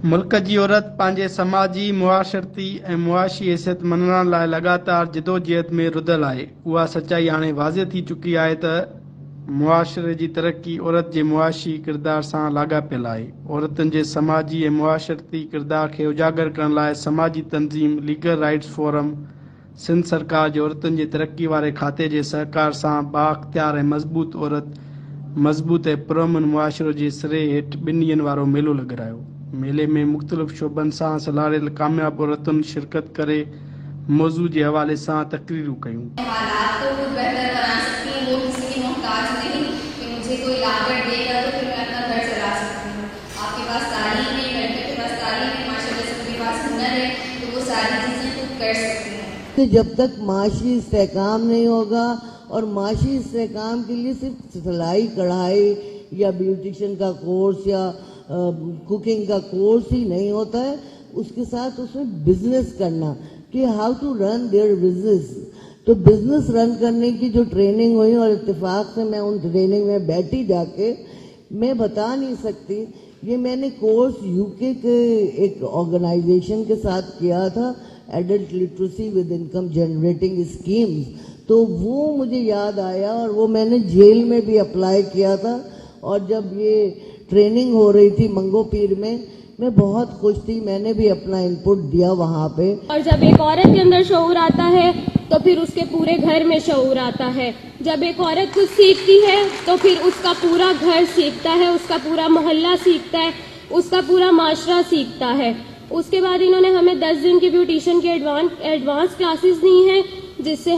मुल्क जी औरत पंहिंजे समाजी मुआशरती ऐं मुआशी हैसियत मञण लाइ लगातार जिदोजहद में रुधल आहे। उहा सचाई हाणे वाज़िह थी चुकी आहे त मुआशरे जी तरक़ी औरत जे मुआशी किरदार सां लाॻापियल आहे। औरतुनि जे समाजी ऐं मुआशरती किरदार खे उजागर करण लाइ समाजी तंज़ीम लीगल राइट्स फोरम सिंध सरकार जे औरतुनि जे तरक़ी वारे खाते जे सहकार सां बाअख्तियार ऐं मज़बूत ऐं पुरअमन मुआशरे जे सिरे हेठि 2 ॾींहंनि वारो मेलो लॻायो। मेले में मुख़्तलिफ़ शोबनि सां सलाड़ियल कामयाब औरतुनि शिरकत करे मौज़ू जे हवाले सां तक़रीरूं कयूं। हालात को कुछ बेहतर बना सकती हूँ, वो किसी की मोहताज नहीं कि मुझे कोई लागत देगा तो फिर मैं अपना घर चला सकती हूँ। आपके पास तालीम है, लड़के के पास तालीम है, माशाल्लाह से उनके पास हुनर है, तो वो सारी चीज़ें खुद कर सकती हैं। जब तक माशी इस्तेहकाम नहीं होगा, और माशी इस्तेहकाम के लिए सिर्फ सिलाई कढ़ाई या ब्यूटिशियन का कोर्स या कुकिंग का कोर्स ही नहीं होता है, उसके साथ उसमें बिजनेस करना कि how to run their business. तो बिजनेस रन करने की जो ट्रेनिंग हुई, और इत्तेफाक से मैं उन ट्रेनिंग में बैठी जाके, मैं बता नहीं सकती, ये मैंने कोर्स यूके के एक ऑर्गेनाइजेशन के साथ किया था, adult literacy with income generating schemes. तो वो मुझे याद आया, और वो मैंने जेल में भी अप्लाई किया था। और जब ये ट्रेनिंग हो रही थी मंगो पीर में, मैं बहुत खुश थी, मैंने भी अपना इनपुट दिया वहाँ पे। और जब एक औरत के अंदर शऊर आता है तो फिर उसके पूरे घर में शऊर आता है। जब एक औरत कुछ सीखती है तो फिर उसका पूरा घर सीखता है, उसका पूरा मोहल्ला सीखता है, उसका पूरा माशरा सीखता है। उसके बाद इन्होंने हमें 10 दिन की ब्यूटिशियन की एडवांस क्लासेस दी हैं, जिससे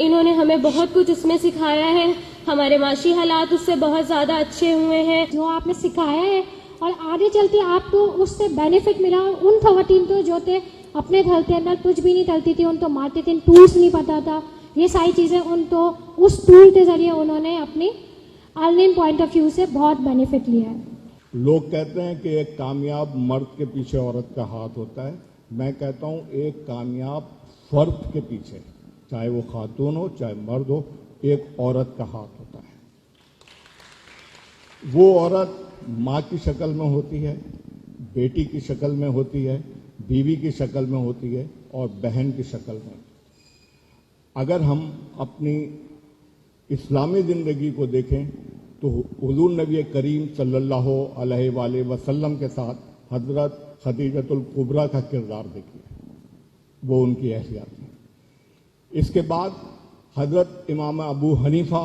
इन्होंने हमें बहुत कुछ इसमें सिखाया है। हमारे माशी हालात उससे बहुत ज़्यादा अच्छे हुए हैं। जो आपने सिखाया है, और आगे चलते आपको उससे बेनिफिट मिला। उन खवातीन तो जो थे अपने घर के अंदर कुछ भी नहीं चलती थी, उन तो मारते थे, टूल्स नहीं पता था, ये सारी चीज़ें उन तो उस टूल के जरिए उन्होंने अपनी अर्निंग पॉइंट ऑफ व्यू से बहुत बेनिफिट लिया है। लोग कहते हैं कि एक कामयाब मर्द के पीछे औरत का हाथ होता है। मैं कहता हूँ एक कामयाब फर्द के पीछे, चाहे वो खातून हो चाहे मर्द हो, एक औरत का हाथ होता है। वो औरत माँ की शक्ल में होती है, बेटी की शक्ल में होती है, बीवी की शक्ल में होती है, और बहन की शक्ल में। अगर हम अपनी इस्लामी ज़िंदगी को देखें तो हुज़ूर नबी करीम सल्लल्लाहु अलैहि वसल्लम के साथ हज़रत खदीजतुल कुबरा का किरदार देखिए, वो उनकी हैसियत है। इसके बाद हज़रत इमाम अबू हनीफा,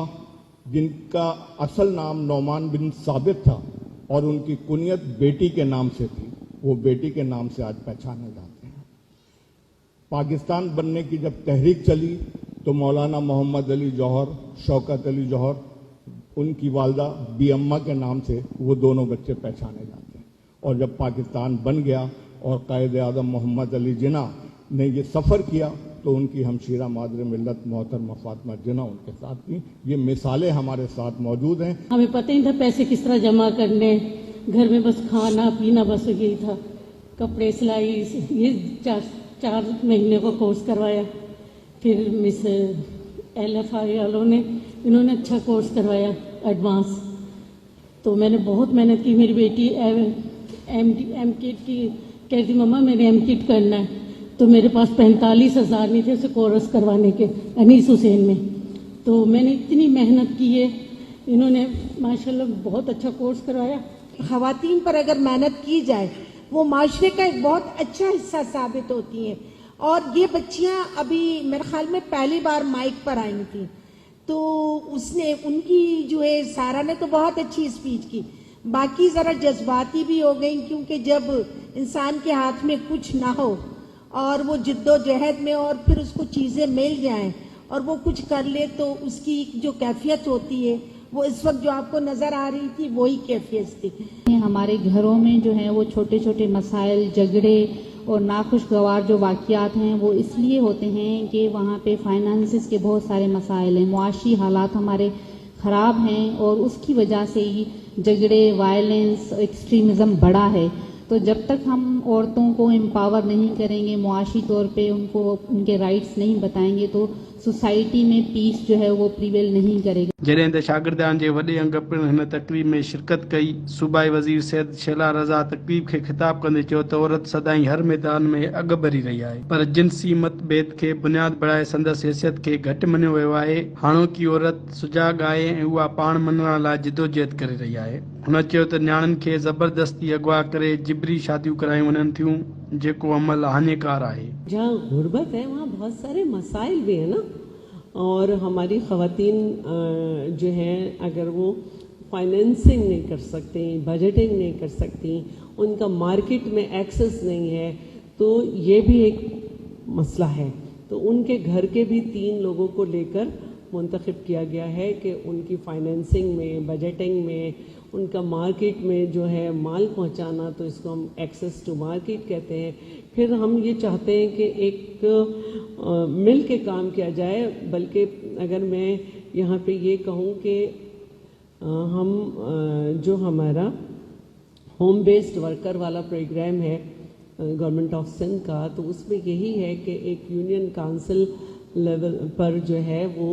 जिनका असल नाम नौमान बिन साबित था और उनकी कुनियत बेटी के नाम से थी, वो बेटी के नाम से आज पहचाने जाते हैं। पाकिस्तान बनने की जब तहरीक चली तो मौलाना मोहम्मद अली जौहर, शौकत अली जौहर, उनकी वालदा बी अम्मा के नाम से वो दोनों बच्चे पहचाने जाते हैं। और जब पाकिस्तान बन गया और कायद आज़म मोहम्मद अली जिन्ना ने ये सफ़र किया तो उनकी हमशीरा मादर मिल्लत मोहतरमा फातिमा जिन्ना उनके साथ थी। ये मिसालें हमारे साथ मौजूद हैं। हमें पता ही था पैसे किस तरह जमा करने, घर में बस खाना पीना बस यही था, कपड़े सिलाई, ये 4 महीने को कोर्स करवाया। फिर मिस LFI वालों ने इन्होंने अच्छा कोर्स करवाया एडवांस, तो मैंने बहुत मेहनत की। मेरी बेटी एम किट की कहती मम्मा मैंने एम किट करना है, तो मेरे पास 45,000 नहीं थे उसे कोर्स करवाने के अनीस हुसैन में। तो मैंने इतनी मेहनत की है, इन्होंने माशाल्लाह बहुत अच्छा कोर्स करवाया। खवातीन पर अगर मेहनत की जाए वो माशरे का एक बहुत अच्छा हिस्सा साबित होती हैं। और ये बच्चियां अभी मेरे ख्याल में पहली बार माइक पर आई थी, तो उसने उनकी जो है सारा ने तो बहुत अच्छी स्पीच की, बाकी ज़रा जज्बाती भी हो गई, क्योंकि जब इंसान के हाथ में कुछ ना हो और वो जिद्दोजहद में और फिर उसको चीज़ें मिल जाएं और वो कुछ कर ले, तो उसकी जो कैफियत होती है वो इस वक्त जो आपको नज़र आ रही थी वही कैफियत थी। हमारे घरों में जो है वो छोटे छोटे मसाइल, झगड़े और नाखुशगवार जो वाक़यात हैं वो इसलिए होते हैं कि वहाँ पे फाइनेंसिस के बहुत सारे मसाइल हैं, मुआशी हालात हमारे ख़राब हैं, और उसकी वजह से ही झगड़े, वायलेंस, एक्सट्रीमिज़म बढ़ा है। तो जब तक हम औरतों को एम्पावर नहीं करेंगे, मुआशी तौर पे उनको उनके राइट्स नहीं बताएंगे, तो सोसाइटी में पीस जो है वो प्रिवेल नहीं करेगा। जॾहिं त शागिर्दनि जे वॾे अंग पिणु हिन तक़रीब में शिरकत कई। सूबाई वज़ीर सैयद शेला रज़ा तक़रीब खे ख़िताब कंदे चयो त औरत सदाईं हर मैदान में अॻु भरी रही आहे, पर जिन्सी मतभेद खे बुनियाद बणाए संदसि हैसियत खे घटि मञियो वियो आहे। हाणोकी औरत सुजाॻ आहे ऐं उहा पाण मञण लाइ जिदोजहद करे रही आहे। हुन चयो त न्याणियुनि खे ज़बरदस्ती अगवा करे जिबरी शादियूं करायूं वञनि थियूं, जेको अमल हानिकार आहे। जहाँ गुर्बत है वहाँ बहुत सारे मसाइल भी है ना, और हमारी ख़वातीन जो हैं अगर वो फाइनेंसिंग नहीं कर सकती, बजटिंग नहीं कर सकती, उनका मार्केट में एक्सेस नहीं है, तो ये भी एक मसला है। तो उनके घर के भी 3 लोगों को लेकर मुंतखब किया गया है कि उनकी फाइनेंसिंग में, बजटिंग में, उनका मार्केट में जो है माल पहुंचाना, तो इसको हम एक्सेस टू मार्केट कहते हैं। फिर हम ये चाहते हैं कि एक मिल के काम किया जाए, बल्कि अगर मैं यहाँ पे ये कहूँ कि हम जो हमारा होम बेस्ड वर्कर वाला प्रोग्राम है गवर्नमेंट ऑफ सिंध का, तो उसमें यही है कि एक यूनियन काउंसिल लेवल पर जो है वो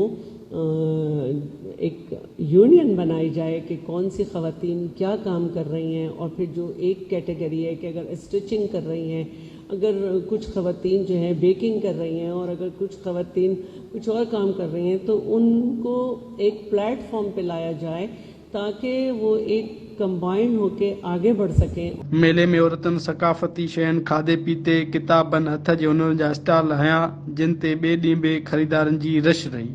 एक यूनियन बनाई जाए कि कौन सी ख़वातीन क्या काम कर रही हैं, और फिर जो एक कैटेगरी है कि अगर स्टिचिंग कर रही हैं, अगर कुछ ख़वातीन जो है बेकिंग कर रही हैं, और अगर कुछ ख़वातीन कुछ और काम कर रही हैं, तो उनको एक प्लेटफॉर्म पे लाया जाए ताकि वो एक कंबाइंड होके आगे बढ़ सकें। मेले में औरतुनि सकाफ़ती शयुनि, खाधे पीते, किताबनि, हथ जे हुनर जा स्टॉल हया, जिन ते ॿिए ॾींहुं बि ख़रीदारनि जी रश रही।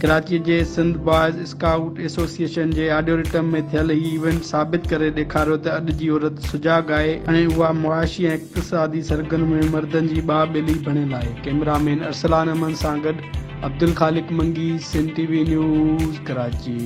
कराची जे सिंध बॉयज़ स्काउट एसोसिएशन जे ऑडिटोरियम में थियल ही इवेंट साबित करे ॾेखारियो त अॼु जी औरत सुजाॻ आहे ऐं उहा मुआशी ऐं इक़्तिसादी सरगर्मी में मर्दनि जी ॿाह ॿेली बणियल आहे। कैमरामैन अरसलान अमन सां गॾु अब्दुल ख़ालिक मंगी, सिंध TV न्यूज़, कराची।